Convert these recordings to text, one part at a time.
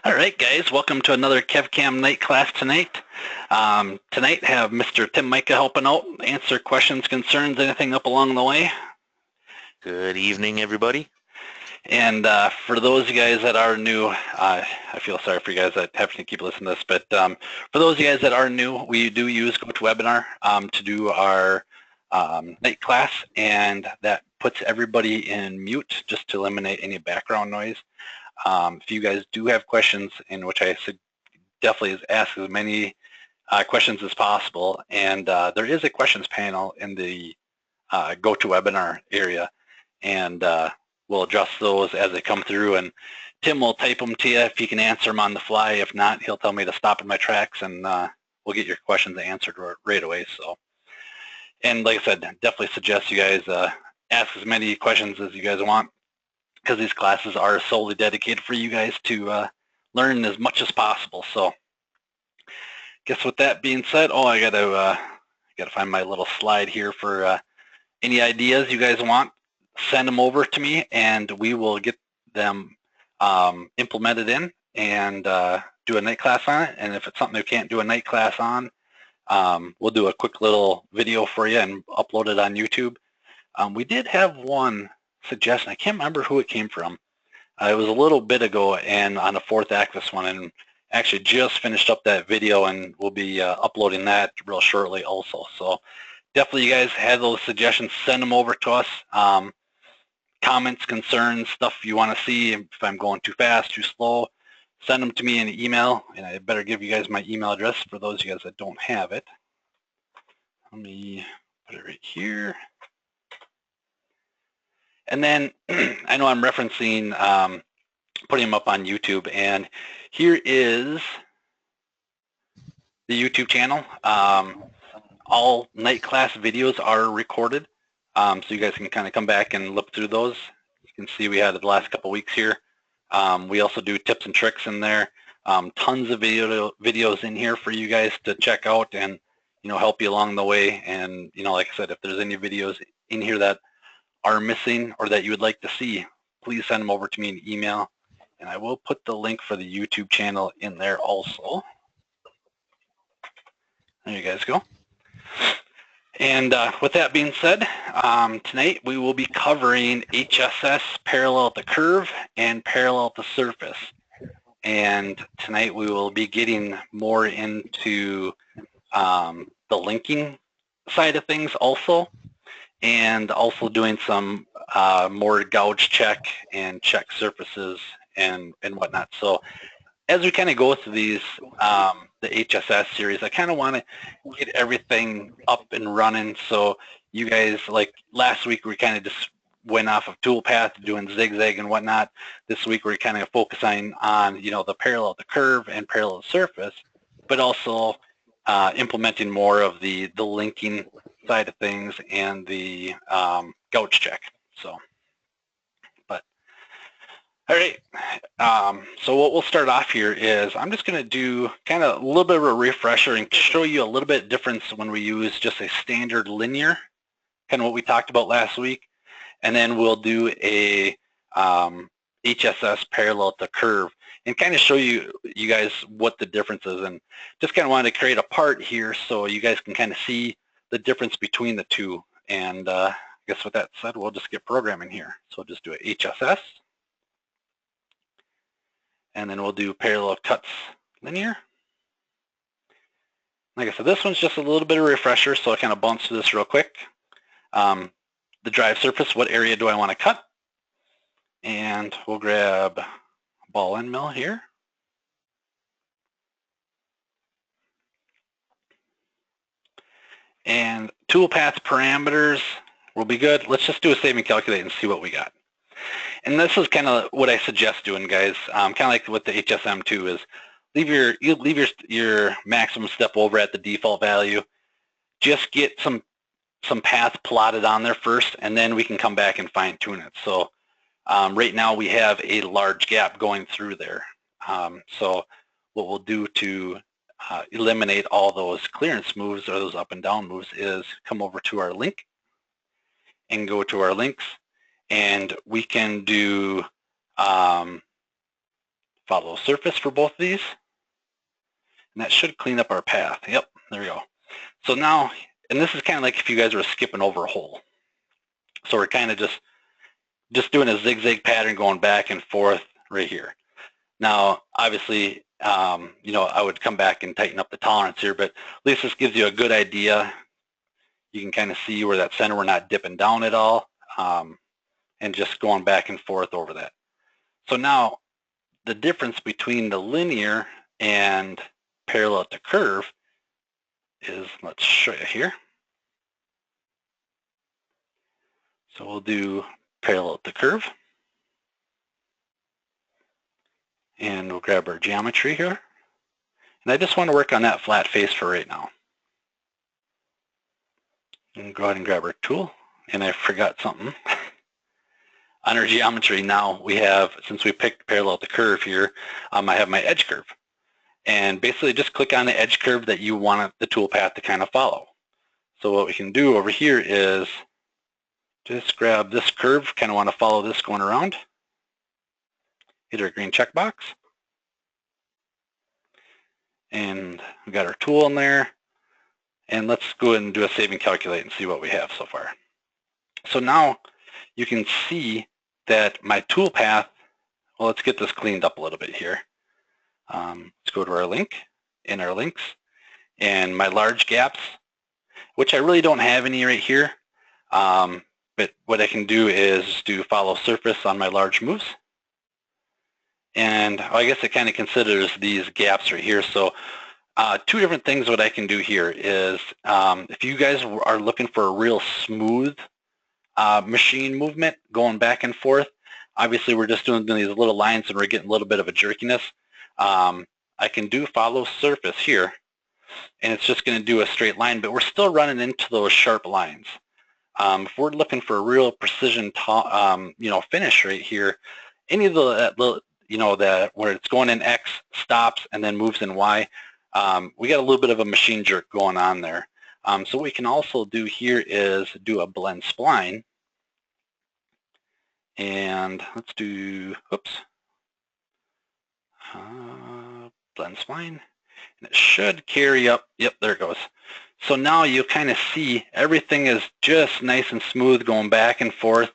All right, guys, welcome to another KevCAM night class tonight. Tonight have Mr. Tim Micah helping out, answer questions, concerns, anything up along the way. Good evening, everybody. And for those of you guys that are new, I feel sorry for you guys that have to keep listening to this, but for those of you guys that are new, we do use GoToWebinar to do our night class, and that puts everybody in mute just to eliminate any background noise. If you guys do have questions, in which I definitely ask as many questions as possible, and there is a questions panel in the GoToWebinar area, and we'll adjust those as they come through, and Tim will type them to you if he can answer them on the fly. If not, he'll tell me to stop in my tracks, and we'll get your questions answered right away. So, and like I said, definitely suggest you guys ask as many questions as you guys want, because these classes are solely dedicated for you guys to learn as much as possible. So, guess with that being said, I gotta find my little slide here for any ideas you guys want. Send them over to me, and we will get them implemented in and do a night class on it. And if it's something we can't do a night class on, we'll do a quick little video for you and upload it on YouTube. We did have one suggestion. I can't remember who it came from. It was a little bit ago, and on the 4th axis one, and actually just finished up that video, and we'll be uploading that real shortly also. So definitely, you guys have those suggestions, send them over to us. Comments, concerns, stuff you want to see. If I'm going too fast, too slow, send them to me in an email, and I better give you guys my email address for those of you guys that don't have it. Let me put it right here. And then I know I'm referencing putting them up on YouTube, and here is the YouTube channel. All night class videos are recorded, so you guys can kind of come back and look through those. You can see we had the last couple weeks here. We also do tips and tricks in there. Tons of videos in here for you guys to check out and help you along the way. And like I said, if there's any videos in here that are missing or that you would like to see, please send them over to me in email, and I will put the link for the YouTube channel in there also. There you guys go. And with that being said, tonight we will be covering HSS parallel to curve and parallel to surface. And tonight we will be getting more into the linking side of things also, and also doing some more gouge check and check surfaces and whatnot. So as we kind of go through these, the HSS series, I kind of want to get everything up and running. So you guys, like last week, we kind of just went off of toolpath, doing zigzag and whatnot. This week, we're kind of focusing on, the parallel to curve and parallel to surface, but also implementing more of the linking side of things and the gouge check. So, but all right. So what we'll start off here is I'm just going to do kind of a little bit of a refresher and show you a little bit difference when we use just a standard linear, kind of what we talked about last week, and then we'll do a HSS parallel to curve and kind of show you guys what the difference is, and just kind of wanted to create a part here so you guys can kind of see the difference between the two. And I guess with that said, we'll just get programming here. So we'll just do a HSS, and then we'll do parallel cuts linear. Like I said, this one's just a little bit of a refresher, so I kind of bounce through this real quick. The drive surface, what area do I want to cut? And we'll grab ball end mill here. And toolpath parameters will be good. Let's just do a save and calculate and see what we got. And this is kind of what I suggest doing, guys. Kind of like with the HSM2 is leave your maximum step over at the default value. Just get some path plotted on there first, and then we can come back and fine tune it. So right now we have a large gap going through there. So what we'll do to eliminate all those clearance moves or those up and down moves is come over to our link and go to our links, and we can do follow surface for both of these. And that should clean up our path. Yep, there we go. So now, and this is kind of like if you guys were skipping over a hole. So we're kind of just doing a zigzag pattern going back and forth right here. Now, obviously, you know, I would come back and tighten up the tolerance here, but at least this gives you a good idea. You can kind of see where that center, we're not dipping down at all, and just going back and forth over that. So now, the difference between the linear and parallel to curve is, let's show you here. So we'll do parallel to curve. And we'll grab our geometry here. And I just want to work on that flat face for right now. And go ahead and grab our tool. And I forgot something. On our geometry now, we have, since we picked parallel to curve here, I have my edge curve. And basically just click on the edge curve that you want the toolpath to kind of follow. So what we can do over here is just grab this curve, kind of want to follow this going around. Hit our green checkbox. And we've got our tool in there. And let's go ahead and do a save and calculate and see what we have so far. So now you can see that my tool path, well, let's get this cleaned up a little bit here. Let's go to our link, in our links, and my large gaps, which I really don't have any right here. But what I can do is do follow surface on my large moves. And I guess it kind of considers these gaps right here. So two different things what I can do here is if you guys are looking for a real smooth machine movement going back and forth, obviously we're just doing these little lines and we're getting a little bit of a jerkiness. I can do follow surface here, and it's just going to do a straight line, but we're still running into those sharp lines. If we're looking for a real precision, you know, finish right here, any of the you know, where it's going in X, stops, and then moves in Y, we got a little bit of a machine jerk going on there. So what we can also do here is do a blend spline. And let's do, oops, blend spline. And it should carry up, yep, there it goes. So now you kind of see everything is just nice and smooth going back and forth.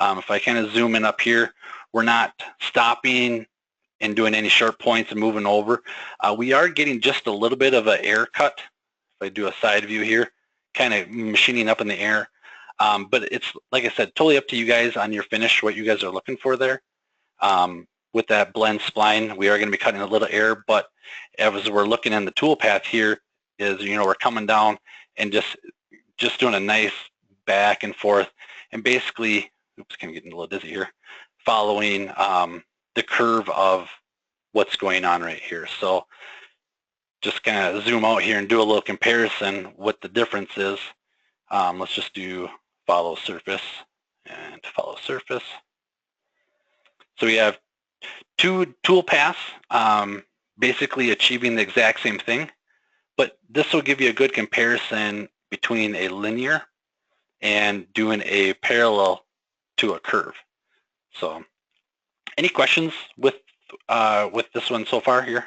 If I kind of zoom in up here, we're not stopping and doing any sharp points and moving over. We are getting just a little bit of an air cut. If I do a side view here, kind of machining up in the air. But it's, like I said, totally up to you guys on your finish, what you guys are looking for there. With that blend spline, we are going to be cutting a little air, but as we're looking in the tool path here, is, you know, we're coming down and just doing a nice back and forth, and basically, oops, kind of getting a little dizzy here, following the curve of what's going on right here. So just kind of zoom out here and do a little comparison what the difference is. Let's just do follow surface and follow surface. So we have two tool paths basically achieving the exact same thing, but this will give you a good comparison between a linear and doing a parallel to a curve. So any questions with this one so far here?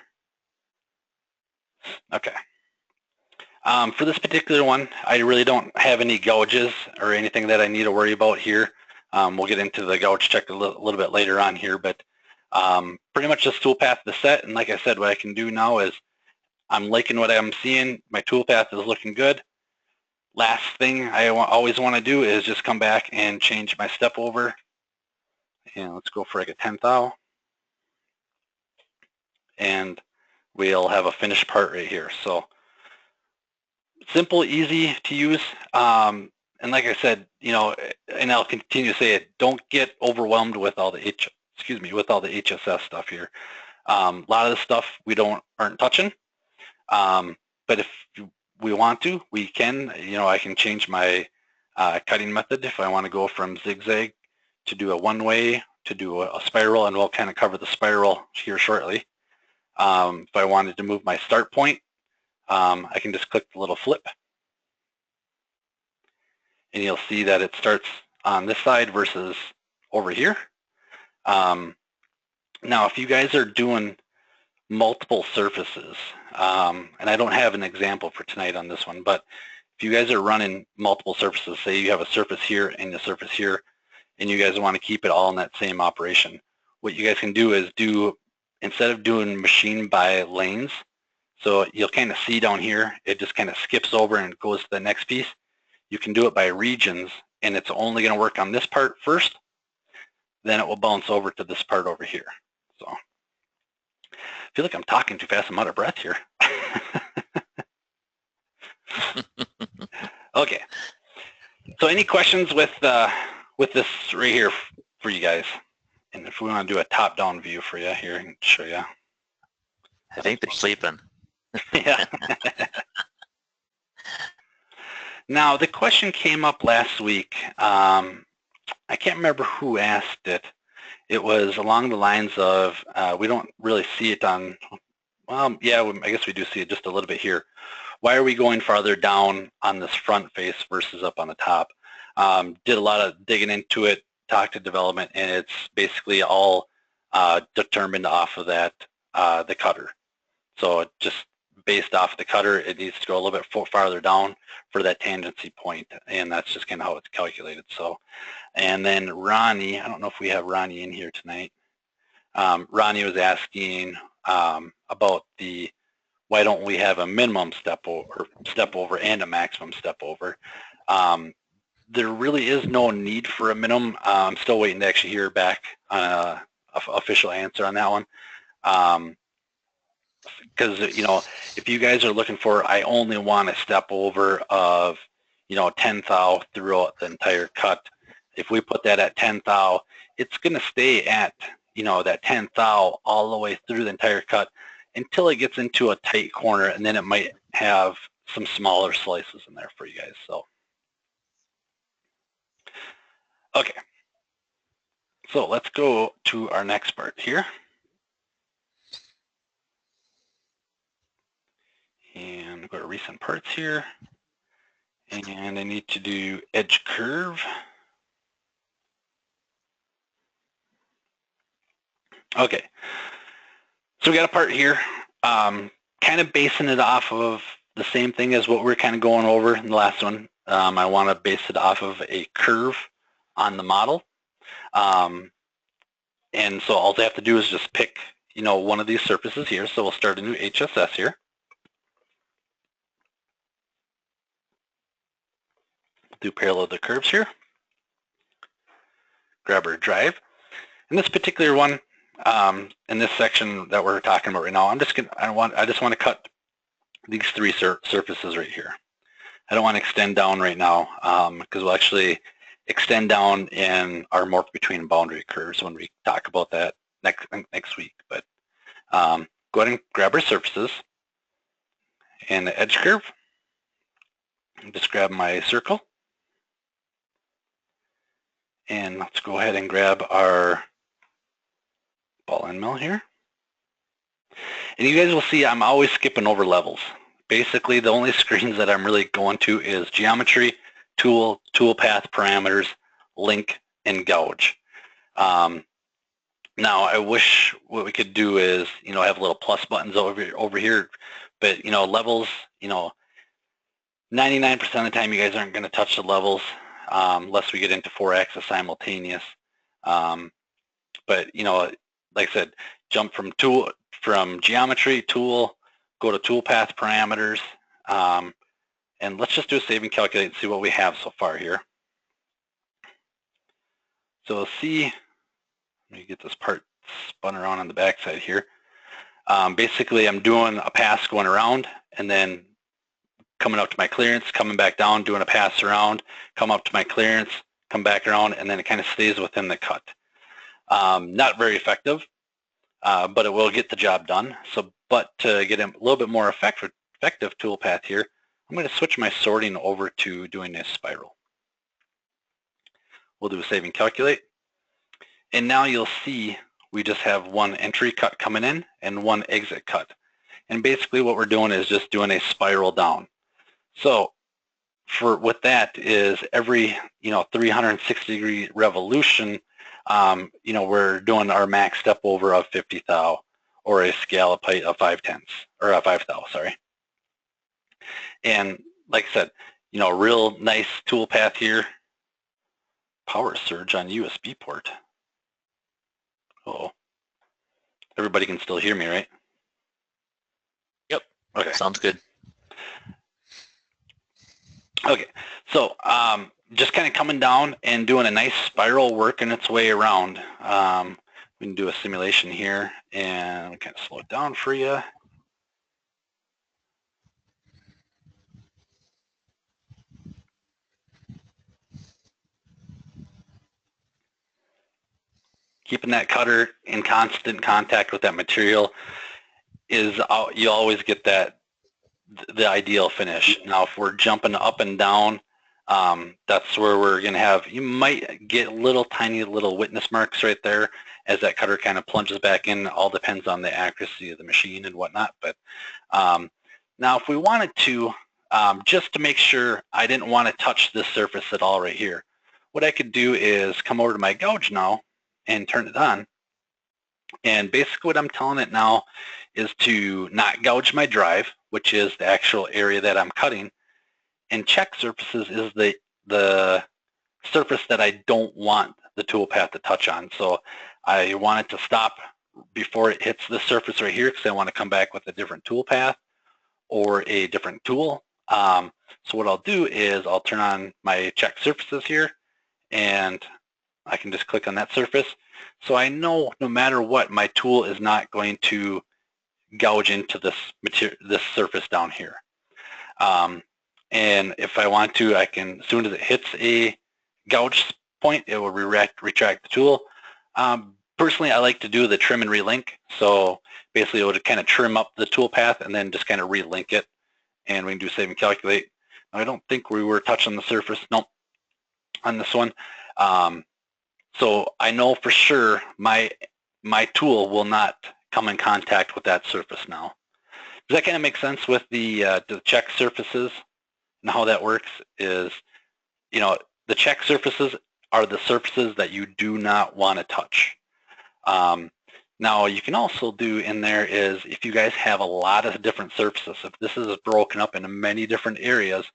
Okay. For this particular one, I really don't have any gouges or anything that I need to worry about here. We'll get into the gouge check a little bit later on here, but pretty much this toolpath is set. And like I said, what I can do now is I'm liking what I'm seeing. My toolpath is looking good. Last thing I always want to do is just come back and change my step over. And let's go for like a 10th thou. And we'll have a finished part right here. So simple, easy to use. And like I said, you know, and I'll continue to say it, don't get overwhelmed with all the HSS stuff here. A lot of the stuff we aren't touching. But if we want to, we can. You know, I can change my cutting method if I want to go from zigzag to do a one-way to do a spiral, and we'll kind of cover the spiral here shortly. If I wanted to move my start point, I can just click the little flip, and you'll see that it starts on this side versus over here. Now, if you guys are doing multiple surfaces, and I don't have an example for tonight on this one, but if you guys are running multiple surfaces, say you have a surface here and a surface here, and you guys want to keep it all in that same operation, what you guys can do is instead of doing machine by lanes, so you'll kind of see down here, it just kind of skips over and goes to the next piece. You can do it by regions, and it's only going to work on this part first, then it will bounce over to this part over here. So I feel like I'm talking too fast. I'm out of breath here. Okay. So any questions with this right here for you guys? And if we want to do a top-down view for you here, I can show you. I think they're sleeping. Yeah. Now, the question came up last week. I can't remember who asked it. It was along the lines of, we don't really see it on, well, yeah, I guess we do see it just a little bit here. Why are we going farther down on this front face versus up on the top? Did a lot of digging into it, talked to development, and it's basically all determined off of that, the cutter. So just based off the cutter, it needs to go a little bit farther down for that tangency point, and that's just kind of how it's calculated. So, and then Ronnie, I don't know if we have Ronnie in here tonight. Ronnie was asking about why don't we have a minimum step over and a maximum step over. There really is no need for a minimum. I'm still waiting to actually hear back on an official answer on that one. Because, you know, if you guys are looking for, I only want a step over of, you know, 10 thou throughout the entire cut, if we put that at 10 thou, it's going to stay at, you know, that 10 thou all the way through the entire cut until it gets into a tight corner, and then it might have some smaller slices in there for you guys. So, okay. So let's go to our next part here. And go to recent parts here. And I need to do edge curve. Okay. So we got a part here, kind of basing it off of the same thing as what we're kind of going over in the last one. I want to base it off of a curve on the model. And so all they have to do is just pick, you know, one of these surfaces here. So we'll start a new HSS here. Do parallel the curves here. Grab our drive. In this particular one, in this section that we're talking about right now, I just want to cut these three surfaces right here. I don't want to extend down right now because we'll actually extend down in our morph between boundary curves when we talk about that next week. But go ahead and grab our surfaces and the edge curve. Just grab my circle. And let's go ahead and grab our ball and mill here. And you guys will see I'm always skipping over levels. Basically, the only screens that I'm really going to is geometry, tool path parameters, link, and gouge. Now, I wish what we could do is, you know, have little plus buttons over here, but, you know, levels, you know, 99% of the time you guys aren't going to touch the levels unless we get into 4-axis simultaneous. But, you know, like I said, jump from geometry, tool, go to tool path parameters, and let's just do a save and calculate and see what we have so far here. So we'll see, let me get this part spun around on the back side here. Basically, I'm doing a pass going around and then coming up to my clearance, coming back down, doing a pass around, come up to my clearance, come back around, and then it kind of stays within the cut. Not very effective, but it will get the job done. So, but to get a little bit more effective toolpath here, I'm going to switch my sorting over to doing a spiral. We'll do a save and calculate. And now you'll see we just have one entry cut coming in and one exit cut. And basically what we're doing is just doing a spiral down. So with that is every 360-degree revolution, you know, we're doing our max step over of 50 thou or a scallop height of 5/10 or a 5 thou, sorry. And like I said, you know, real nice tool path here. Power surge on USB port. Oh, everybody can still hear me, right? Yep. Okay. Sounds good. Okay, so just kind of coming down and doing a nice spiral, working its way around. We can do a simulation here and kind of slow it down for you. Keeping that cutter in constant contact with that material is, you always get that, the ideal finish. Now, if we're jumping up and down, that's where we're going to have, you might get little tiny little witness marks right there as that cutter kind of plunges back in. All depends on the accuracy of the machine and whatnot. But now if we wanted to, just to make sure I didn't want to touch this surface at all right here, what I could do is come over to my gouge now and turn it on. And basically what I'm telling it now is to not gouge my drive, which is the actual area that I'm cutting, and check surfaces is the surface that I don't want the tool path to touch on. So I want it to stop before it hits this surface right here because I want to come back with a different tool path or a different tool. So what I'll do is I'll turn on my check surfaces here, and I can just click on that surface. So I know no matter what, my tool is not going to gouge into this material, this surface down here. And if I want to, I can, as soon as it hits a gouge point, it will retract the tool. Personally, I like to do the trim and relink. So basically, it would kind of trim up the tool path and then just kind of relink it. And we can do save and calculate. I don't think we were touching the surface. Nope, on this one. So I know for sure my tool will not come in contact with that surface now. Does that kind of make sense with the check surfaces and how that works? Is, you know, the check surfaces are the surfaces that you do not want to touch. Now you can also do in there is, if you guys have a lot of different surfaces, if this is broken up into many different areas,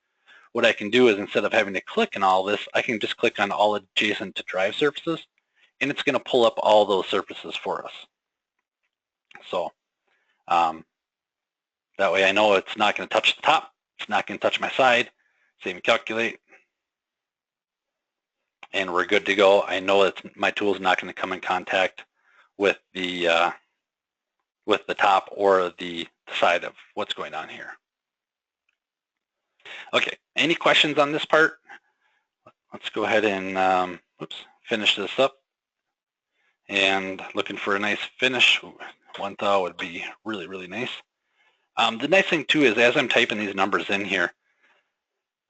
what I can do is, instead of having to click on all this, I can just click on all adjacent to drive surfaces, and it's going to pull up all those surfaces for us. So that way I know it's not going to touch the top, it's not going to touch my side. Save and calculate, and we're good to go. I know that my tool is not going to come in contact with the top or the side of what's going on here. Okay, any questions on this part? Let's go ahead and finish this up. And looking for a nice finish. 1 thou would be really, really nice. The nice thing too is, as I'm typing these numbers in here,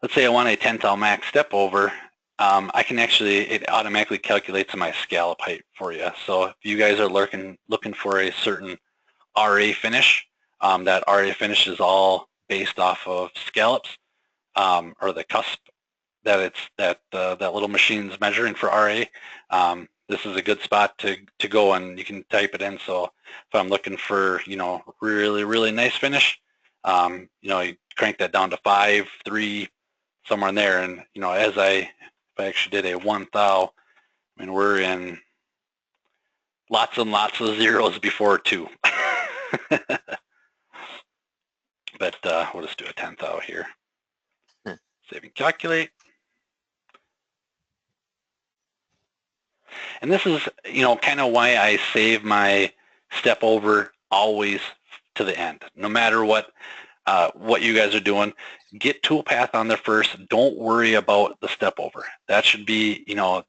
let's say I want a 10 thou max step over, I can actually, it automatically calculates my scallop height for you. So if you guys are looking for a certain RA finish, that RA finish is all based off of scallops, or the cusp that it's that little machine's measuring for RA. This is a good spot to go, and you can type it in. So if I'm looking for, you know, really, really nice finish, you know, you crank that down to 5, 3, somewhere in there, and you know, if I actually did a 1 thou, I mean, we're in lots and lots of zeros before 2. But we'll just do a 10 thou here. Save and calculate. And this is, you know, kind of why I save my step over always to the end. No matter what you guys are doing, get toolpath on there first. Don't worry about the step over. That should be, you know,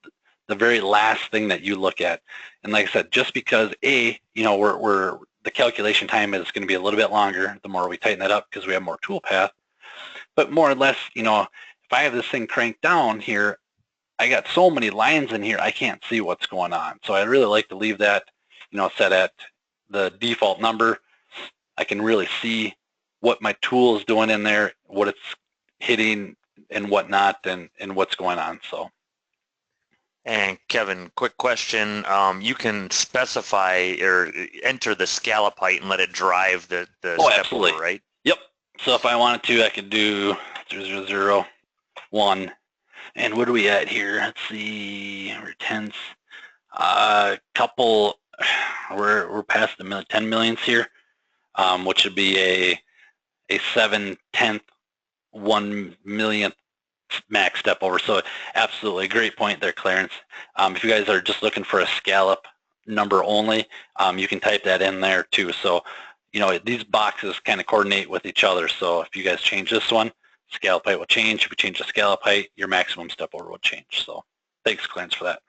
the very last thing that you look at. And like I said, just because you know, the calculation time is going to be a little bit longer the more we tighten that up because we have more toolpath. But more or less, you know, if I have this thing cranked down here, I got so many lines in here, I can't see what's going on. So I really like to leave that, you know, set at the default number. I can really see what my tool is doing in there, what it's hitting and whatnot, and what's going on. So And Kevin, quick question. You can specify or enter the scallop height and let it drive the Oh, step absolutely. over, right? Yep. So if I wanted to, I could do 0, 0, 0, 1. And what are we at here? Let's see, we're tenths. Couple, we're past the 10 millions here, which would be a 7/10, 1 millionth max step over. So absolutely, great point there, Clarence. If you guys are just looking for a scallop number only, you can type that in there too. So, you know, these boxes kind of coordinate with each other. So if you guys change this one, scallop height will change. If you change the scallop height, your maximum step over will change. So thanks, Clarence, for that.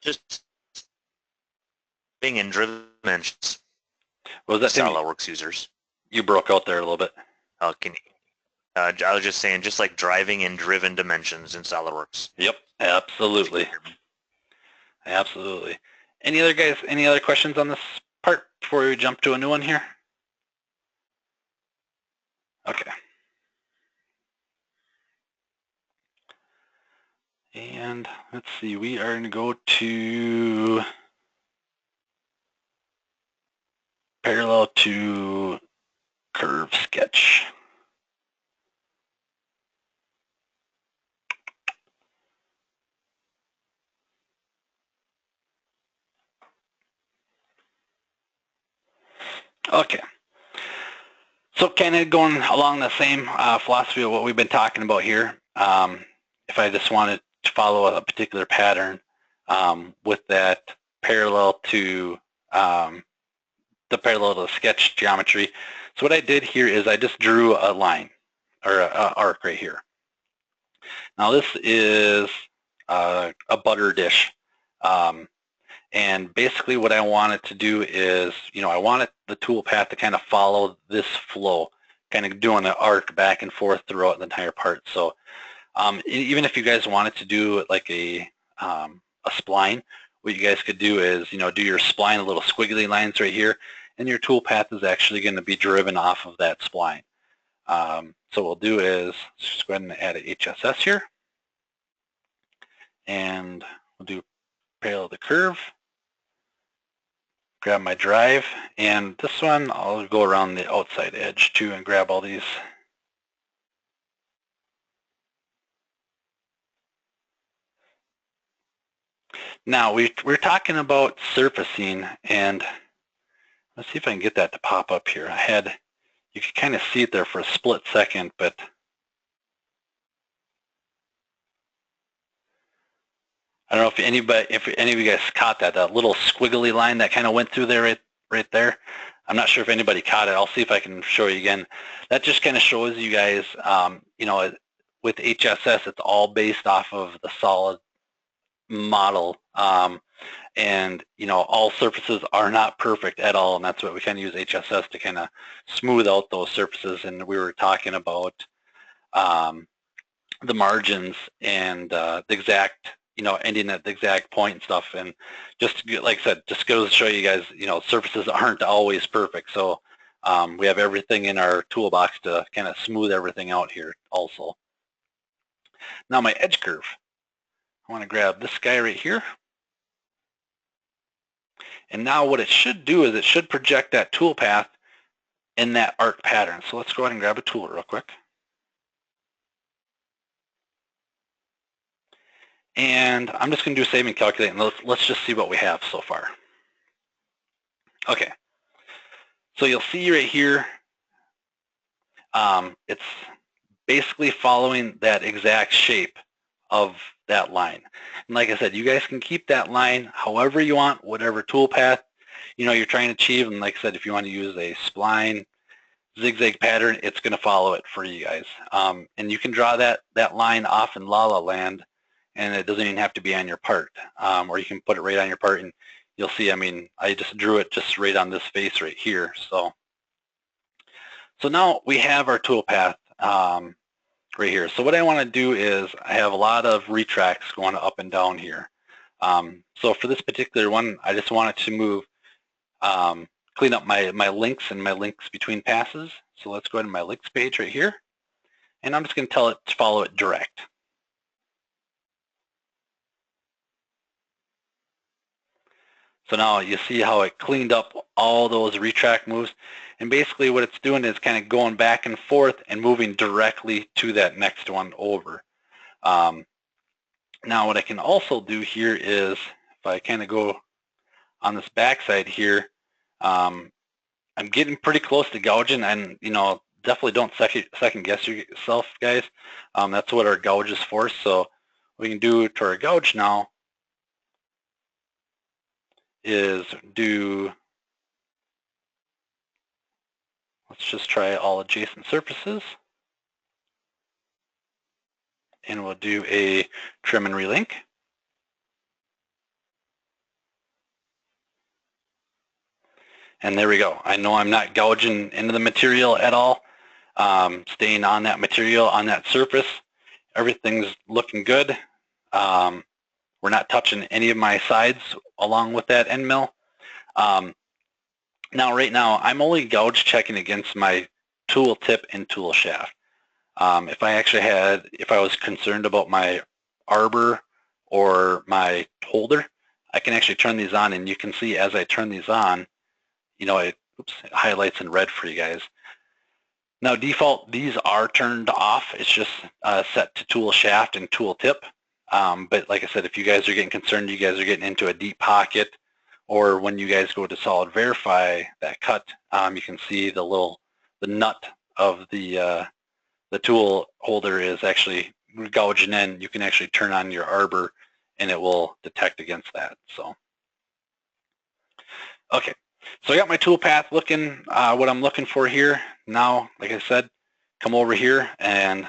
Just being in driven dimensions. What was that, Timmy? SolidWorks users. You broke out there a little bit. I was just saying, just like driving in driven dimensions in SolidWorks. Yep, absolutely. Absolutely. Any other guys, any other questions on this part before we jump to a new one here? Okay. And let's see, we are going to go to parallel to curve sketch. Okay. So kind of going along the same philosophy of what we've been talking about here. If I just wanted to follow a particular pattern with that parallel to the sketch geometry. So what I did here is I just drew a line or an arc right here. Now this is a butter dish. And basically what I wanted to do is, you know, I wanted the tool path to kind of follow this flow, kind of doing an arc back and forth throughout the entire part. So even if you guys wanted to do like a spline, what you guys could do is, you know, do your spline little squiggly lines right here, and your tool path is actually going to be driven off of that spline. So what we'll do is just go ahead and add an HSS here, and we'll do parallel to curve. Grab my drive, and this one I'll go around the outside edge too and grab all these. Now we're talking about surfacing, and let's see if I can get that to pop up here. You can kind of see it there for a split second, but I don't know if any of you guys caught that little squiggly line that kind of went through there right there. I'm not sure if anybody caught it. I'll see if I can show you again. That just kind of shows you guys, you know, with HSS, it's all based off of the solid model. And, you know, all surfaces are not perfect at all, and that's what we kind of use HSS to kind of smooth out those surfaces. And we were talking about the margins and the exact, you know, ending at the exact point and stuff. And just like I said, just goes to show you guys, you know, surfaces aren't always perfect. So we have everything in our toolbox to kind of smooth everything out here also. Now my edge curve. I want to grab this guy right here. And now what it should do is it should project that tool path in that arc pattern. So let's go ahead and grab a tool real quick. And I'm just going to do save and calculate, and let's just see what we have so far. Okay. So you'll see right here, it's basically following that exact shape of that line. And like I said, you guys can keep that line however you want, whatever tool path, you know, you're trying to achieve. And like I said, if you want to use a spline zigzag pattern, it's going to follow it for you guys. And you can draw that line off in La La Land, and it doesn't even have to be on your part. Or you can put it right on your part, and you'll see, I mean, I just drew it just right on this face right here. So now we have our tool path right here. So what I want to do is I have a lot of retracts going up and down here. So for this particular one, I just wanted to move, clean up my links and my links between passes. So let's go ahead to my links page right here. And I'm just going to tell it to follow it direct. So now you see how it cleaned up all those retract moves. And basically what it's doing is kind of going back and forth and moving directly to that next one over. Now what I can also do here is, if I kind of go on this backside here, I'm getting pretty close to gouging, and definitely don't second guess yourself, guys. That's what our gouge is for. So what we can do to our gouge now is let's just try all adjacent surfaces, and we'll do a trim and relink. And there we go. I know I'm not gouging into the material at all. Staying on that material, on that surface. Everything's looking good. We're not touching any of my sides along with that end mill. Now, right now, I'm only gouge checking against my tool tip and tool shaft. If I was concerned about my arbor or my holder, I can actually turn these on, and you can see as I turn these on, it highlights in red for you guys. Now, default, these are turned off. It's just set to tool shaft and tool tip. But like I said, if you guys are getting concerned, you guys are getting into a deep pocket, or when you guys go to solid verify that cut, you can see the nut of the tool holder is actually gouging in. You can actually turn on your arbor, and it will detect against that. So, okay. So I got my tool path looking, what I'm looking for here. Now, like I said, come over here and,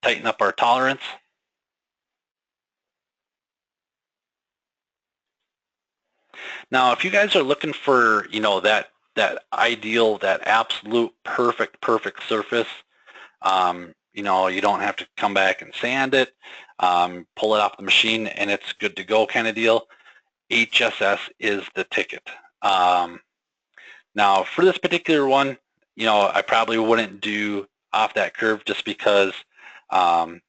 tighten up our tolerance. Now, if you guys are looking for, that ideal, that absolute perfect surface, you don't have to come back and sand it, pull it off the machine, and it's good to go kind of deal. HSS is the ticket. Now, for this particular one, I probably wouldn't do off that curve just because, I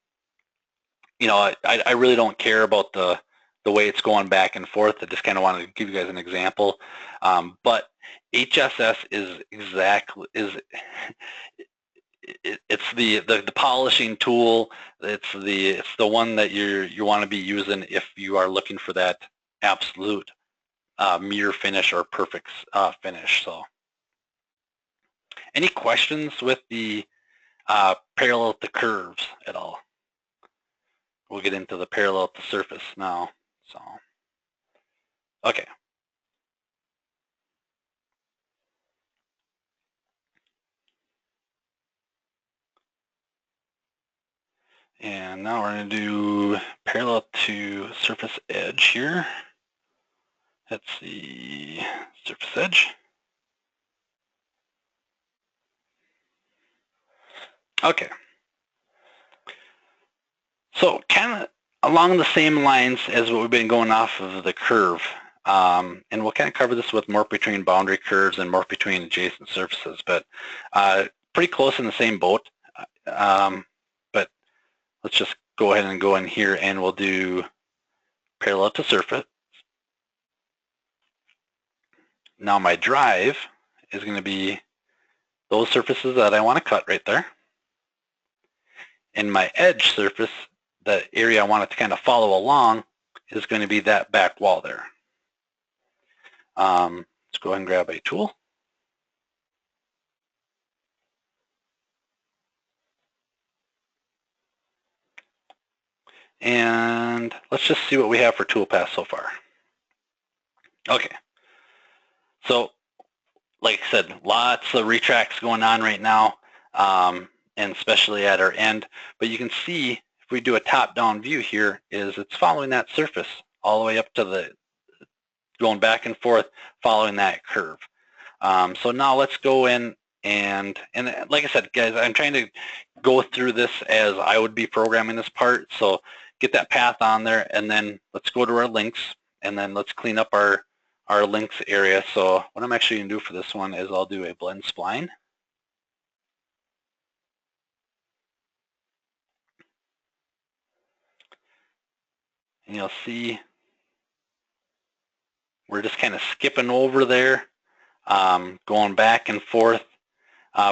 really don't care about the way it's going back and forth. I just kind of wanted to give you guys an example. But HSS it's the polishing tool. It's the one that you want to be using if you are looking for that absolute mirror finish or perfect finish. So, any questions with the parallel to curves at all? We'll get into the parallel to surface now. So, okay. And now we're going to do parallel to surface edge here. Let's see, surface edge. Okay. So kind of along the same lines as what we've been going off of the curve. And we'll kind of cover this with morph between boundary curves and morph between adjacent surfaces, but pretty close in the same boat. But let's just go ahead and go in here and we'll do parallel to surface. Now my drive is going to be those surfaces that I want to cut right there. And my edge surface, the area I want it to kind of follow along, is going to be that back wall there. Let's go ahead and grab a tool. And let's just see what we have for toolpath so far. Okay. So, like I said, lots of retracts going on right now, and especially at our end. But you can see, if we do a top-down view here, is it's following that surface all the way up to going back and forth, following that curve. So now let's go in and like I said, guys, I'm trying to go through this as I would be programming this part. So get that path on there, and then let's go to our links, and then let's clean up our links area. So what I'm actually going to do for this one is I'll do a blend spline. And you'll see we're just kind of skipping over there, going back and forth.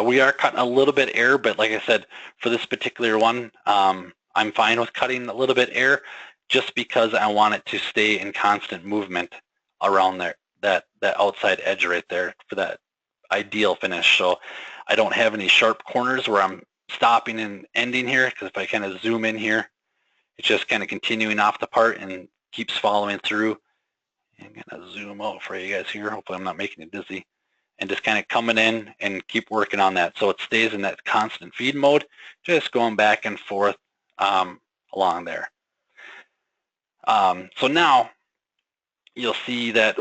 We are cutting a little bit air, but like I said, for this particular one, I'm fine with cutting a little bit air just because I want it to stay in constant movement around there, that outside edge right there for that ideal finish. So I don't have any sharp corners where I'm stopping and ending here, because if I kind of zoom in here, it's just kind of continuing off the part and keeps following through. I'm going to zoom out for you guys here. Hopefully I'm not making you dizzy. And just kind of coming in and keep working on that so it stays in that constant feed mode, just going back and forth along there. So now you'll see that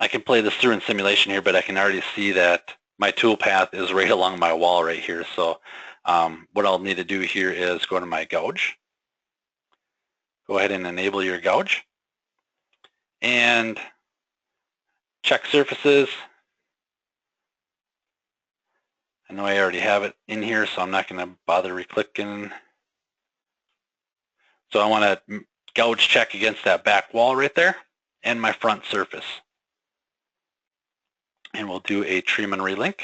I can play this through in simulation here, but I can already see that my tool path is right along my wall right here. So what I'll need to do here is go to my gouge. Go ahead and enable your gouge. And check surfaces. I know I already have it in here, so I'm not going to bother re-clicking. So I want to gouge check against that back wall right there and my front surface. And we'll do a trim and relink.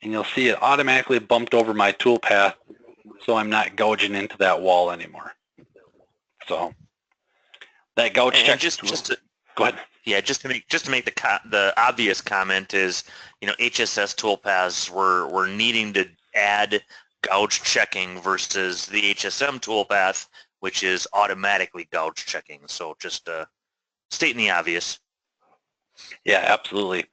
And you'll see it automatically bumped over my tool path, so I'm not gouging into that wall anymore. So that gouge check. Go ahead. Yeah, just to make the obvious comment is, HSS toolpaths were needing to add gouge checking versus the HSM toolpath, which is automatically gouge checking. So just stating the obvious. Yeah, absolutely.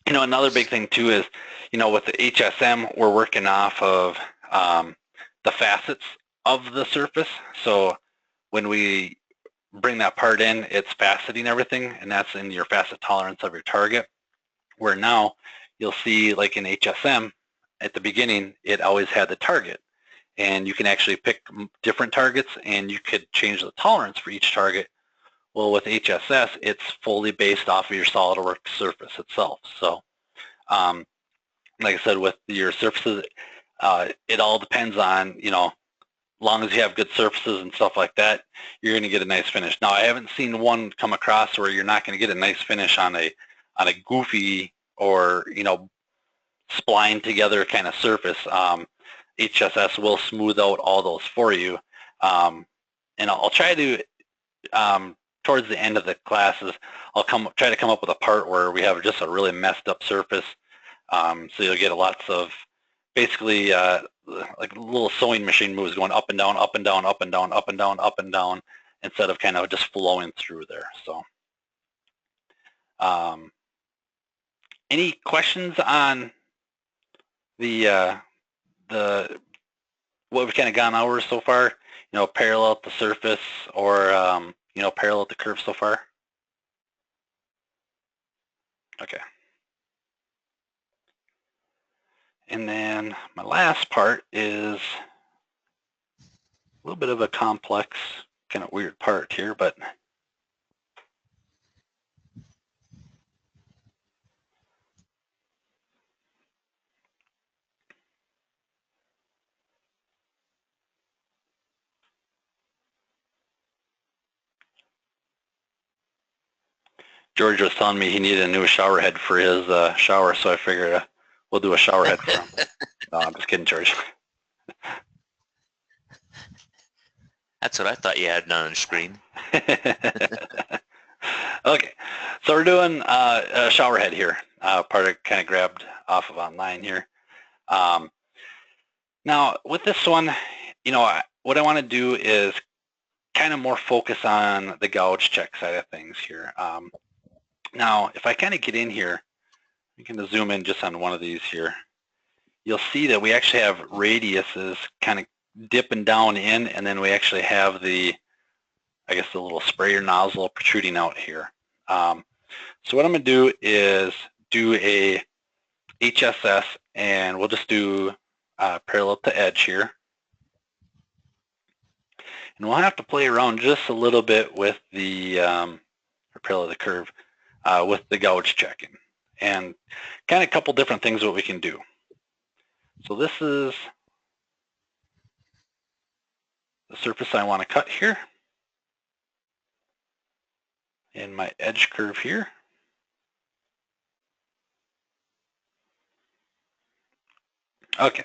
Another big thing too is, with the HSM, we're working off of the facets of the surface. So when we bring that part in, it's faceting everything, and that's in your facet tolerance of your target. Where now you'll see, like in HSM, at the beginning, it always had the target. And you can actually pick different targets, and you could change the tolerance for each target. Well, with HSS, it's fully based off of your SolidWorks surface itself. So, like I said, with your surfaces, it all depends on, as long as you have good surfaces and stuff like that, you're going to get a nice finish. Now, I haven't seen one come across where you're not going to get a nice finish on a goofy or, spline together kind of surface. HSS will smooth out all those for you. And I'll try to, towards the end of the classes, I'll try to come up with a part where we have just a really messed up surface. So you'll get lots of basically like little sewing machine moves going up and down, up and down, up and down, up and down, up and down, instead of kind of just flowing through there. So any questions on the what we've kind of gone over so far, parallel to the surface or, parallel to curve so far? Okay. And then my last part is a little bit of a complex, kind of weird part here, but George was telling me he needed a new shower head for his shower, so I figured we'll do a shower head for him. No, I'm just kidding, George. That's what I thought you had on the screen. Okay, so we're doing a shower head here. Part I kind of grabbed off of online here. Now, with this one, what I want to do is kind of more focus on the gouge check side of things here. Now, if I kind of get in here, you can zoom in just on one of these here. You'll see that we actually have radiuses kind of dipping down in, and then we actually have the little sprayer nozzle protruding out here. So what I'm going to do is do a HSS, and we'll just do parallel to edge here. And we'll have to play around just a little bit with the, or parallel to the curve, with the gouge checking. And kind of a couple different things what we can do. So this is the surface I want to cut here. in my edge curve here. Okay,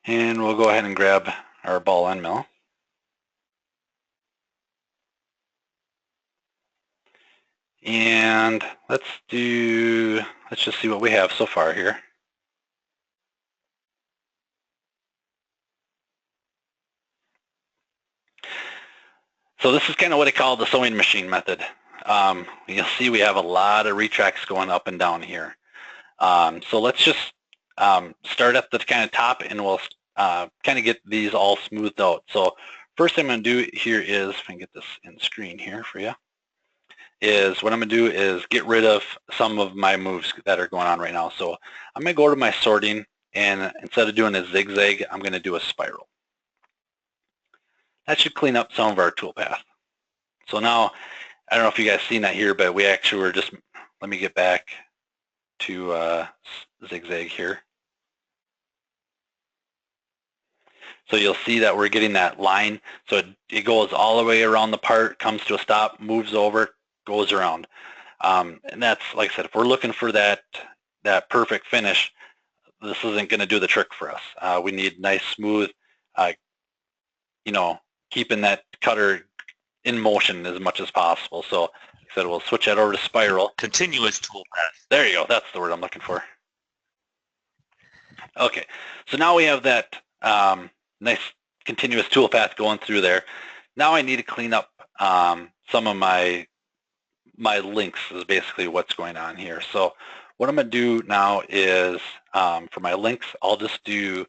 and we'll go ahead and grab our ball end mill. And let's just see what we have so far here. So this is kind of what I call the sewing machine method. You'll see we have a lot of retracts going up and down here. So let's just start at the kind of top, and we'll kind of get these all smoothed out. So first thing I'm going to do here is, if I can get this in screen here for you, is what I'm going to do is get rid of some of my moves that are going on right now. So I'm going to go to my sorting, and instead of doing a zigzag, I'm going to do a spiral. That should clean up some of our toolpath. So now, I don't know if you guys seen that here, but we actually were just, let me get back to zigzag here. So you'll see that we're getting that line. So it goes all the way around the part, comes to a stop, moves over, goes around. And that's, like I said, if we're looking for that perfect finish, this isn't going to do the trick for us. We need nice, smooth, keeping that cutter in motion as much as possible. So like I said, we'll switch that over to spiral. Continuous toolpath. There you go. That's the word I'm looking for. Okay, so now we have that nice continuous toolpath going through there. Now I need to clean up some of my links is basically what's going on here. So what I'm going to do now is for my links, I'll just do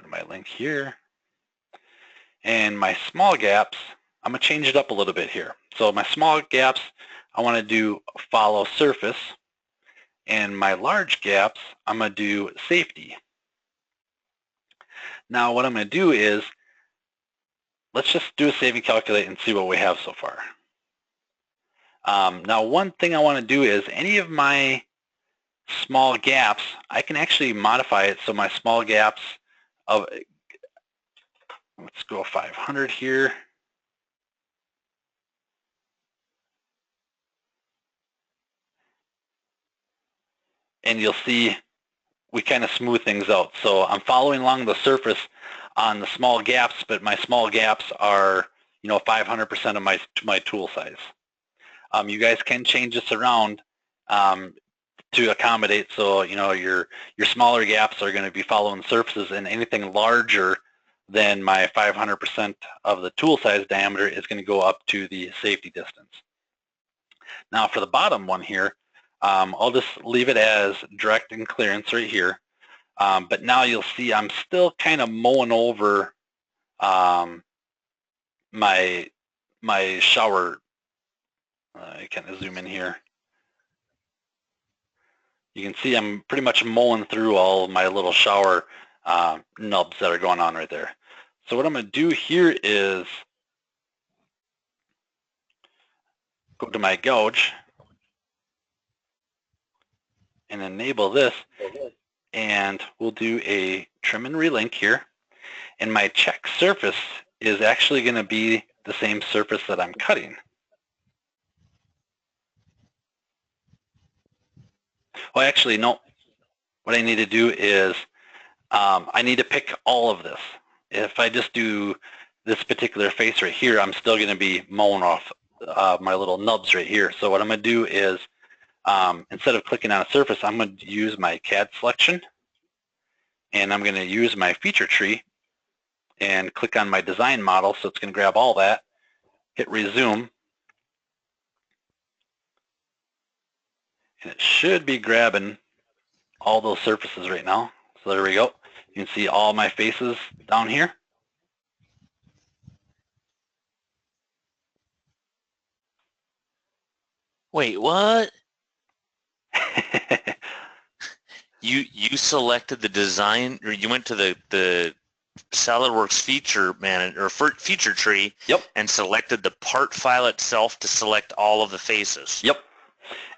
my link here. And my small gaps, I'm going to change it up a little bit here. So my small gaps, I want to do follow surface. And my large gaps, I'm going to do safety. Now what I'm going to do is, let's just do a save and calculate and see what we have so far. Now one thing I want to do is any of my small gaps, I can actually modify it so my small gaps of, let's go 500 here. And you'll see we kind of smooth things out. So I'm following along the surface on the small gaps, but my small gaps are 500% of my tool size. You guys can change this around to accommodate, so your smaller gaps are going to be following surfaces, and anything larger than my 500% of the tool size diameter is going to go up to the safety distance. Now for the bottom one here, I'll just leave it as direct and clearance right here. But now you'll see I'm still kind of mowing over my shower. I kind of zoom in here. You can see I'm pretty much mowing through all of my little shower nubs that are going on right there. So what I'm going to do here is go to my gouge and enable this, and we'll do a trim and relink here. And my check surface is actually going to be the same surface that I'm cutting. Well, actually, no. What I need to do is I need to pick all of this. If I just do this particular face right here, I'm still going to be mowing off my little nubs right here. So what I'm going to do is instead of clicking on a surface, I'm going to use my Cad Selection, and I'm going to use my feature tree and click on my design model. So it's going to grab all that, hit resume, and it should be grabbing all those surfaces right now. So there we go. You can see all my faces down here. Wait, what? You selected the design, or you went to the SolidWorks feature manager or feature tree. Yep. And selected the part file itself to select all of the faces. Yep.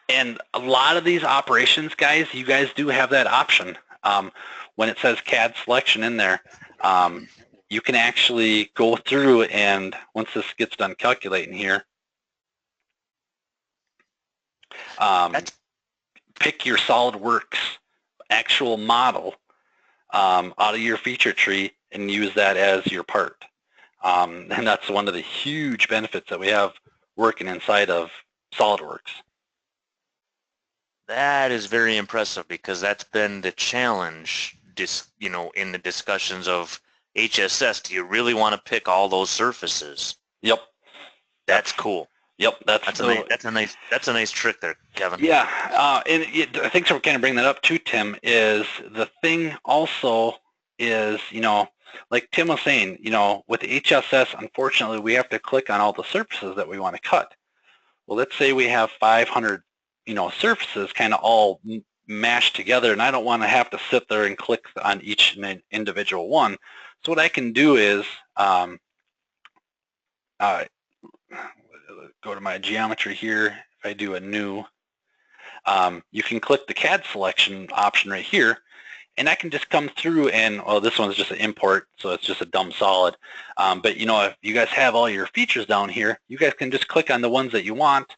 And a lot of these operations, guys, you guys do have that option. When it says Cad Selection in there, you can actually go through, and once this gets done calculating here, Pick your SolidWorks actual model out of your feature tree and use that as your part. And that's one of the huge benefits that we have working inside of SolidWorks. That is very impressive, because that's been the challenge, in the discussions of HSS. Do you really want to pick all those surfaces? Yep. That's cool. Yep, that's a nice trick there, Kevin. Yeah, I think so. We're kind of bringing that up too, Tim. Is the thing also is, like Tim was saying, with HSS, unfortunately, we have to click on all the surfaces that we want to cut. Well, let's say we have 500, surfaces kind of all mashed together, and I don't want to have to sit there and click on each individual one. So what I can do is go to my geometry here. If I do a new, you can click the Cad Selection option right here, and I can just come through and, well, this one's just an import, so it's just a dumb solid. But if you guys have all your features down here, you guys can just click on the ones that you want,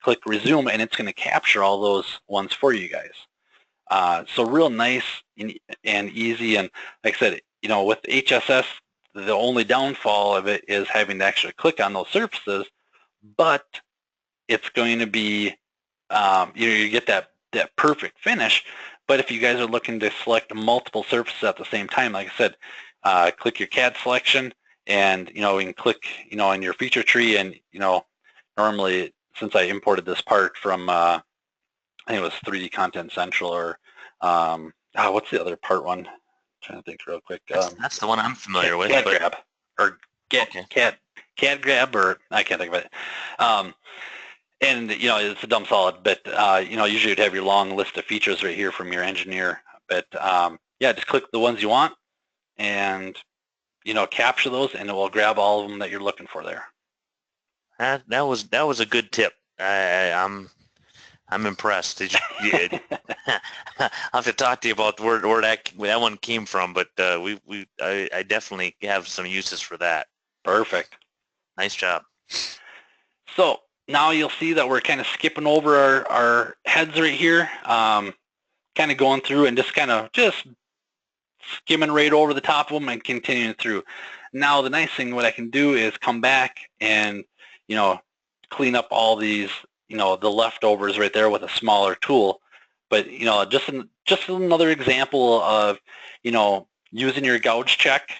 click resume, and it's going to capture all those ones for you guys. So real nice and easy, and like I said, with HSS, the only downfall of it is having to actually click on those surfaces, but it's going to be, you get that perfect finish. But if you guys are looking to select multiple surfaces at the same time, like I said, click your CAD selection, and we can click in your feature tree, and normally, since I imported this part from I think it was 3D Content Central, or what's the other part one? I'm trying to think real quick. That's the one I'm familiar with. CAD Grab, or CAD Grab, or I can't think of it. And it's a dumb solid, but usually you'd have your long list of features right here from your engineer. But yeah, just click the ones you want, and capture those, and it will grab all of them that you're looking for there. That was a good tip. I'm impressed. I'll have to talk to you about where that one came from, but I definitely have some uses for that. Perfect. Nice job. So now you'll see that we're kind of skipping over our heads right here, kind of going through and just skimming right over the top of them and continuing through. Now the nice thing, what I can do is come back and clean up all these the leftovers right there with a smaller tool. But just another example of using your gouge check.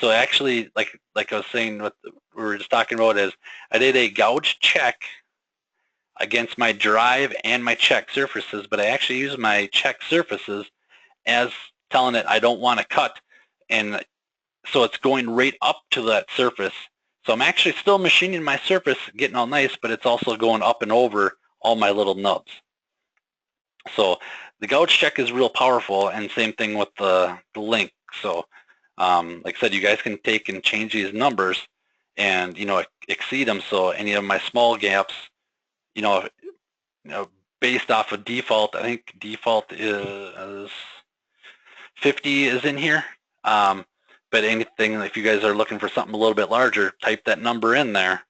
So actually, like I was saying, what we were just talking about, is I did a gouge check against my drive and my check surfaces, but I actually use my check surfaces as telling it I don't want to cut, and so it's going right up to that surface. So I'm actually still machining my surface, getting all nice, but it's also going up and over all my little nubs. So the gouge check is real powerful, and same thing with the link. So like I said, you guys can take and change these numbers and exceed them. So any of my small gaps, based off of default, I think default is 50 is in here. But anything, if you guys are looking for something a little bit larger, type that number in there.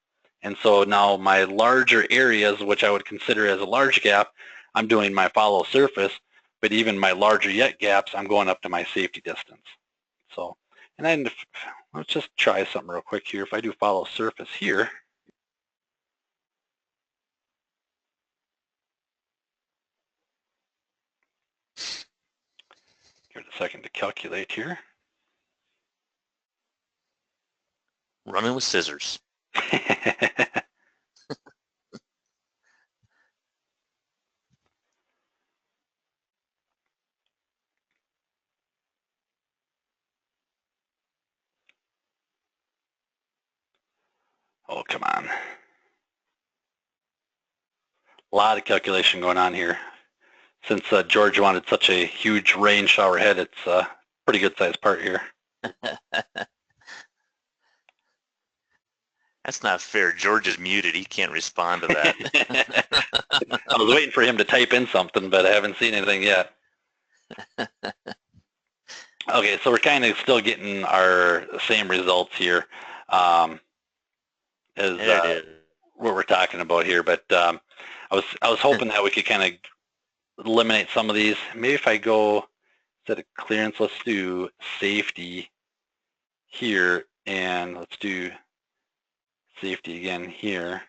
And so now my larger areas, which I would consider as a large gap, I'm doing my follow surface, but even my larger yet gaps, I'm going up to my safety distance. So, and then let's just try something real quick here. If I do follow surface here, give it a second to calculate here. Running with scissors. Oh, come on. A lot of calculation going on here. Since George wanted such a huge rain shower head, it's a pretty good sized part here. That's not fair. George is muted. He can't respond to that. I was waiting for him to type in something, but I haven't seen anything yet. Okay, so we're kind of still getting our same results here. There it is. we're talking about here. But I was hoping that we could kind of eliminate some of these. Maybe if I go instead of clearance, let's do safety here, and let's do safety again here.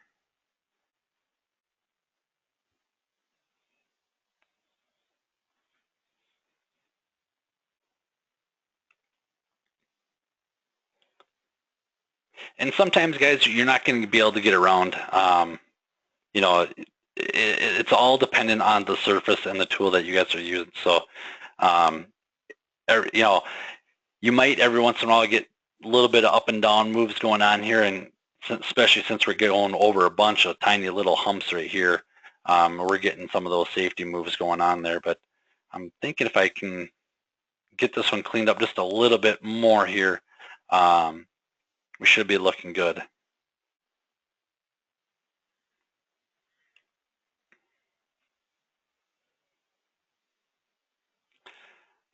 And sometimes, guys, you're not going to be able to get around. You know, it's all dependent on the surface and the tool that you guys are using. So, you know, you might every once in a while get a little bit of up and down moves going on here, and especially since we're going over a bunch of tiny little humps right here, we're getting some of those safety moves going on there. But I'm thinking if I can get this one cleaned up just a little bit more here, we should be looking good.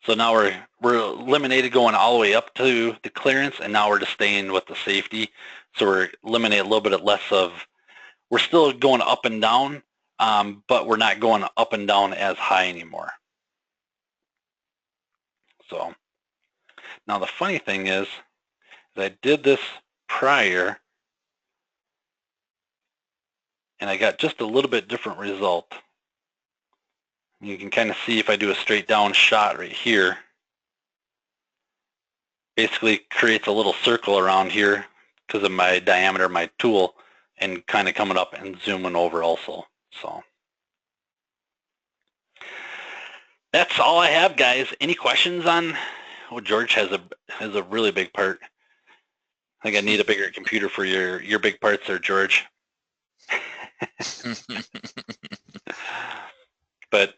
So now we're eliminated going all the way up to the clearance, and now we're just staying with the safety. So we're eliminating a little bit less of, we're still going up and down, but we're not going up and down as high anymore. So now the funny thing is I did this prior, and I got just a little bit different result. You can kind of see if I do a straight down shot right here, basically creates a little circle around here because of my diameter of my tool, and kind of coming up and zooming over also. So that's all I have, guys. Any questions on? Oh, George has a really big part. I think I need a bigger computer for your big parts there, George. But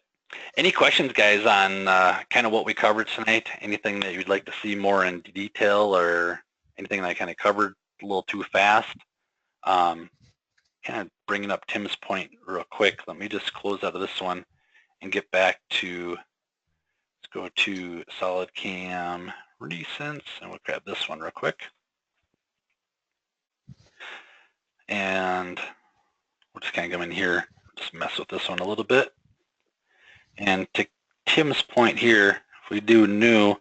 any questions, guys, on kind of what we covered tonight? Anything that you'd like to see more in detail, or anything that I kind of covered a little too fast? Kind of bringing up Tim's point real quick. Let me just close out of this one and get back to, let's go to SolidCAM recents, and we'll grab this one real quick. And we'll just kind of come in here, just mess with this one a little bit. And to Tim's point here, if we do new,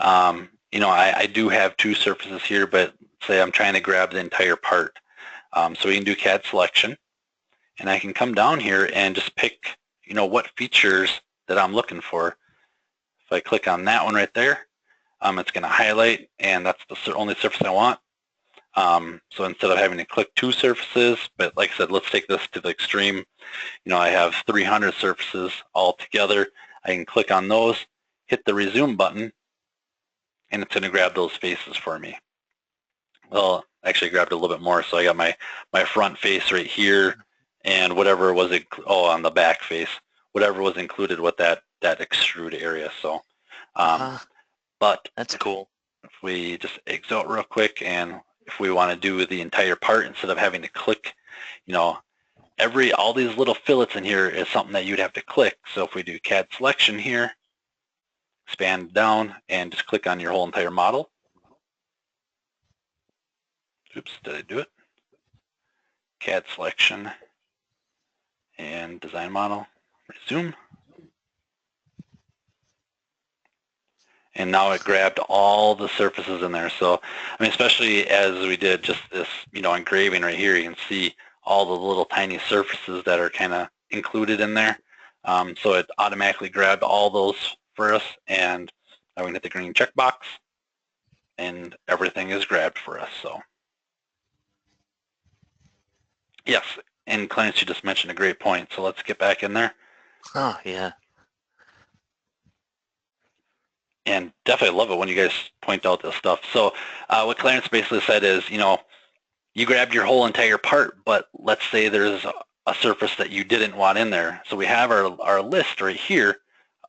you know, I do have two surfaces here, but say I'm trying to grab the entire part. So we can do Cad Selection, and I can come down here and just pick, you know, what features that I'm looking for. If I click on that one right there, it's going to highlight, and that's the only surface I want. So instead of having to click two surfaces, but like I said, let's take this to the extreme. You know, I have 300 surfaces all together. I can click on those, hit the resume button, and it's going to grab those faces for me. Well, actually grabbed a little bit more, so I got my front face right here, and whatever was, on the back face, whatever was included with that extrude area. So, but that's cool. If we just exit out real quick, and if we want to do the entire part instead of having to click, you know, all these little fillets in here is something that you'd have to click. So if we do Cad Selection here, expand down, and just click on your whole entire model. Oops, did I do it? Cad Selection and Design Model, resume. And now it grabbed all the surfaces in there. So, I mean, especially as we did just this, you know, engraving right here, you can see all the little tiny surfaces that are kind of included in there. So it automatically grabbed all those for us, and now we can hit the green checkbox, and everything is grabbed for us. So, yes, and Clarence, you just mentioned a great point. So let's get back in there. Oh, yeah. And definitely love it when you guys point out this stuff. So what Clarence basically said is, you know, you grabbed your whole entire part, but let's say there's a surface that you didn't want in there. So we have our list right here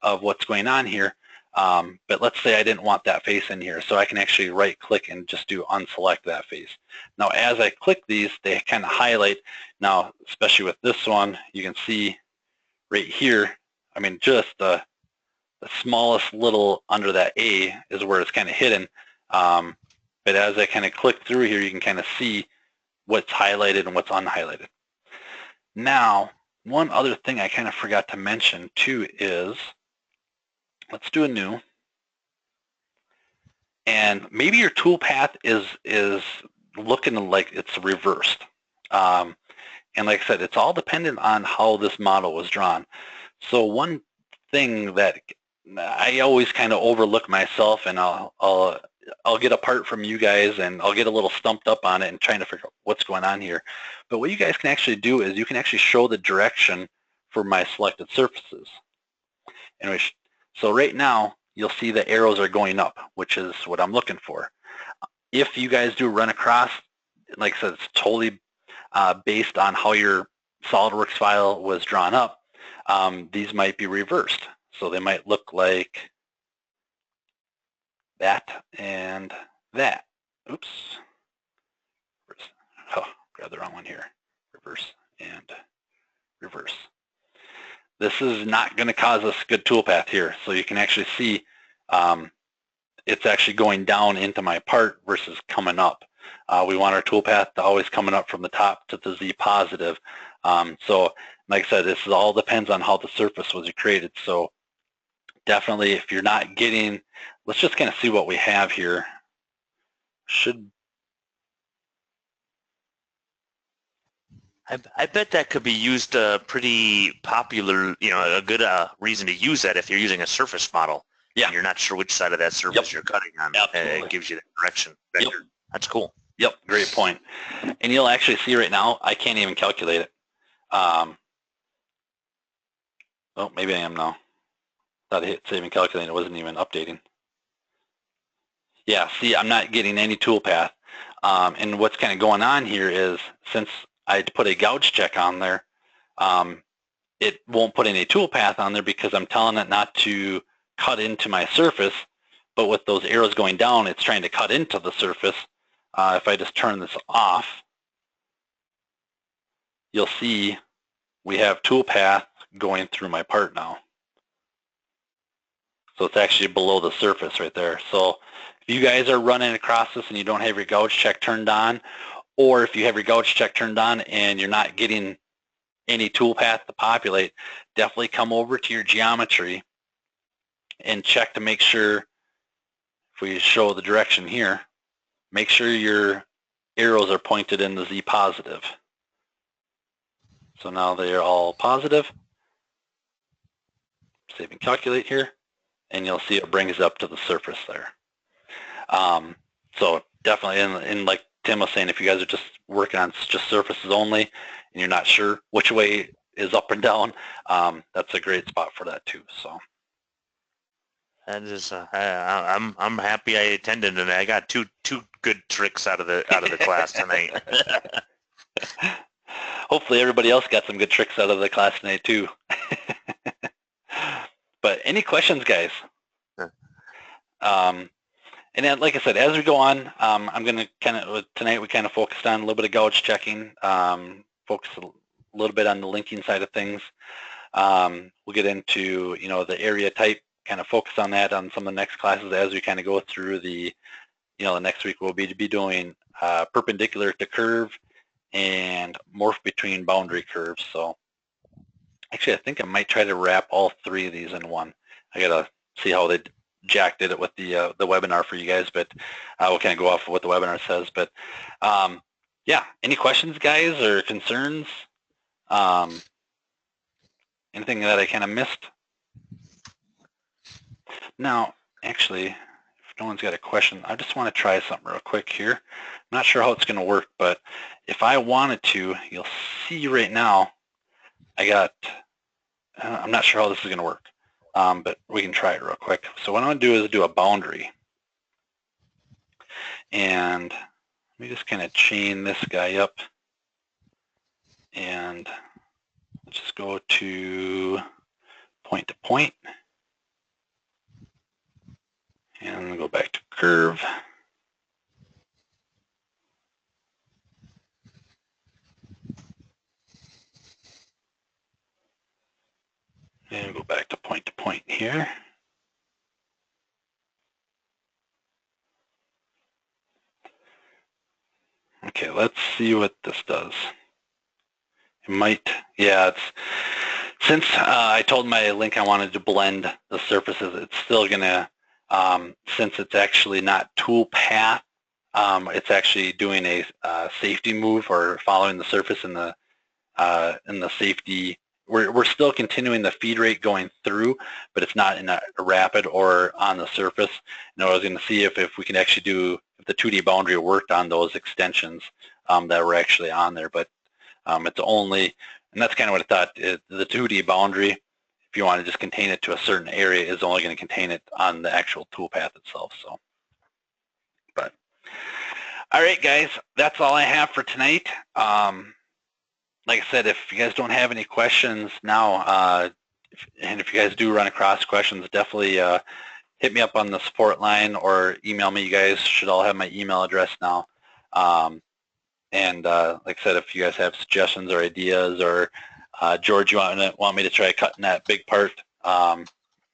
of what's going on here. But let's say I didn't want that face in here. So I can actually right click and just do unselect that face. Now as I click these, they kind of highlight. Now, especially with this one, you can see right here, I mean, just the smallest little under that A is where it's kind of hidden. But as I kind of click through here, you can kind of see what's highlighted and what's unhighlighted. Now, one other thing I kind of forgot to mention too is, let's do a new. And maybe your toolpath is looking like it's reversed. And like I said, it's all dependent on how this model was drawn. So one thing that I always kind of overlook myself, and I'll get a part from you guys and I'll get a little stumped up on it and trying to figure out what's going on here. But what you guys can actually do is you can actually show the direction for my selected surfaces. Anyway, so right now you'll see the arrows are going up, which is what I'm looking for. If you guys do run across, like I said, it's totally based on how your SolidWorks file was drawn up. These might be reversed. So they might look like that and that. Oops. Oh, grab the wrong one here. Reverse and reverse. This is not going to cause us a good toolpath here. So you can actually see it's actually going down into my part versus coming up. We want our toolpath to always coming up from the top to the Z positive. So like I said, this all depends on how the surface was created. So definitely if you're not getting, let's just kind of see what we have here. I bet that could be used pretty popular, a good reason to use that if you're using a surface model. Yeah. And you're not sure which side of that surface you're cutting on. Absolutely. It gives you that direction vector. Yep. That's cool. Yep, great point. And you'll actually see right now, I can't even calculate it. Oh, maybe I am now. Thought I hit save and calculate, it wasn't even updating. Yeah, see, I'm not getting any toolpath. And what's kind of going on here is, since I put a gouge check on there, it won't put any toolpath on there because I'm telling it not to cut into my surface, but with those arrows going down, it's trying to cut into the surface. If I just turn this off, you'll see we have toolpath going through my part now. So it's actually below the surface right there. So if you guys are running across this and you don't have your gouge check turned on, or if you have your gouge check turned on and you're not getting any toolpath to populate, definitely come over to your geometry and check to make sure, if we show the direction here, make sure your arrows are pointed in the Z positive. So now they are all positive. Save and calculate here, and you'll see it brings it up to the surface there. So definitely, and like Tim was saying, if you guys are just working on just surfaces only and you're not sure which way is up and down, that's a great spot for that too. So that is, I'm happy I attended, and I got two good tricks out of the class tonight. Hopefully everybody else got some good tricks out of the class tonight too. But any questions, guys? And then, like I said, as we go on, I'm going to tonight we kind of focused on a little bit of gouge checking, focus a little bit on the linking side of things. We'll get into, the area type, kind of focus on that on some of the next classes as we kind of go through the, the next week we'll be doing perpendicular to curve and morph between boundary curves. So actually, I think I might try to wrap all three of these in one. I got to see how Jack did it with the webinar for you guys, but we'll kind of go off of what the webinar says. But yeah, any questions, guys, or concerns? Anything that I kind of missed? Now, actually, if no one's got a question, I just want to try something real quick here. I'm not sure how it's going to work, but if I wanted to, you'll see right now, I'm not sure how this is going to work. But we can try it real quick. So what I'm going to do is do a boundary. And let me just kind of chain this guy up. And let's just go to point to point. And go back to curve. And go back to point here. Okay, let's see what this does. It might, yeah, it's, since I told my link I wanted to blend the surfaces, it's still gonna, since it's actually not tool path, it's actually doing a safety move or following the surface in the safety. We're still continuing the feed rate going through, but it's not in a rapid or on the surface. And I was going to see if we can actually do, if the 2D boundary worked on those extensions that were actually on there, but it's only, and that's kind of what I thought, the 2D boundary, if you want to just contain it to a certain area, is only going to contain it on the actual toolpath itself. So, but, all right, guys, that's all I have for tonight. Like I said, if you guys don't have any questions now, and if you guys do run across questions, definitely hit me up on the support line or email me. You guys should all have my email address now. And like I said, if you guys have suggestions or ideas, or George, you want me to try cutting that big part,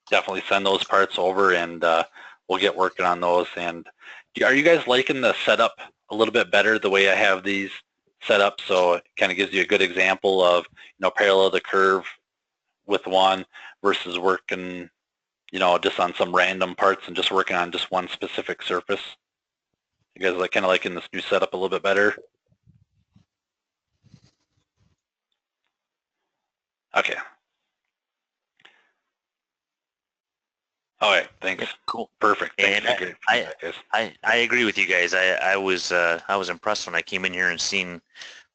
definitely send those parts over, and we'll get working on those. And are you guys liking the setup a little bit better, the way I have these set up? So it kind of gives you a good example of, parallel the curve with one versus working, just on some random parts and just working on just one specific surface. You guys kind of liking this new setup a little bit better? Okay. All right. Thanks. Cool. Perfect. Thanks. And I agree with you guys. I was impressed when I came in here and seen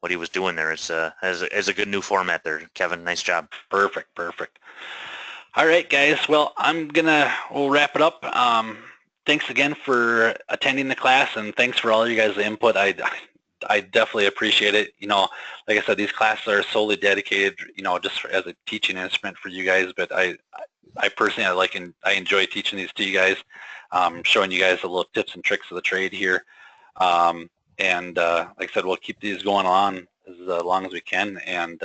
what he was doing there. It's a good new format there, Kevin. Nice job. Perfect. Perfect. All right, guys. Well, we'll wrap it up. Thanks again for attending the class, and thanks for all you guys' input. I definitely appreciate it. Like I said, these classes are solely dedicated, just as a teaching instrument for you guys. But I personally, I enjoy teaching these to you guys, showing you guys the little tips and tricks of the trade here. And like I said, we'll keep these going on as long as we can. And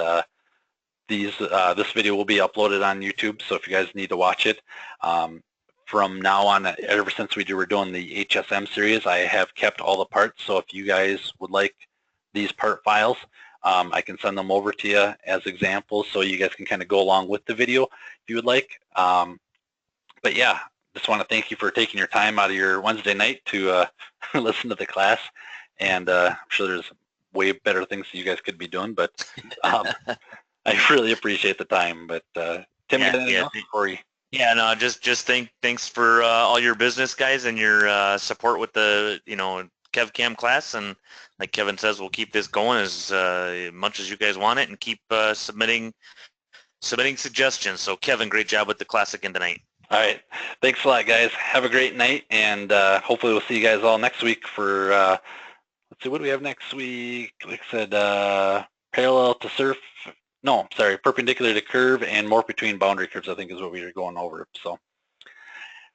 this video will be uploaded on YouTube, so if you guys need to watch it, from now on, ever since we were doing the HSM series, I have kept all the parts. So if you guys would like these part files, I can send them over to you as examples, so you guys can kind of go along with the video if you would like. But yeah, just want to thank you for taking your time out of your Wednesday night to listen to the class. And I'm sure there's way better things that you guys could be doing, but I really appreciate the time. But Tim, anything else before you? Yeah, no, just thanks for all your business, guys, and your support with the KevCAM class. And like Kevin says, we'll keep this going as much as you guys want it, and keep submitting suggestions. So Kevin, great job with the class again tonight. All right, thanks a lot, guys. Have a great night, and hopefully we'll see you guys all next week for let's see, what do we have next week? Like I said, parallel to surf. No, sorry, perpendicular to curve and more between boundary curves, I think, is what we were going over. So,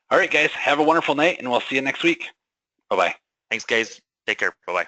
all right, guys, have a wonderful night, and we'll see you next week. Bye-bye. Thanks, guys. Take care. Bye-bye.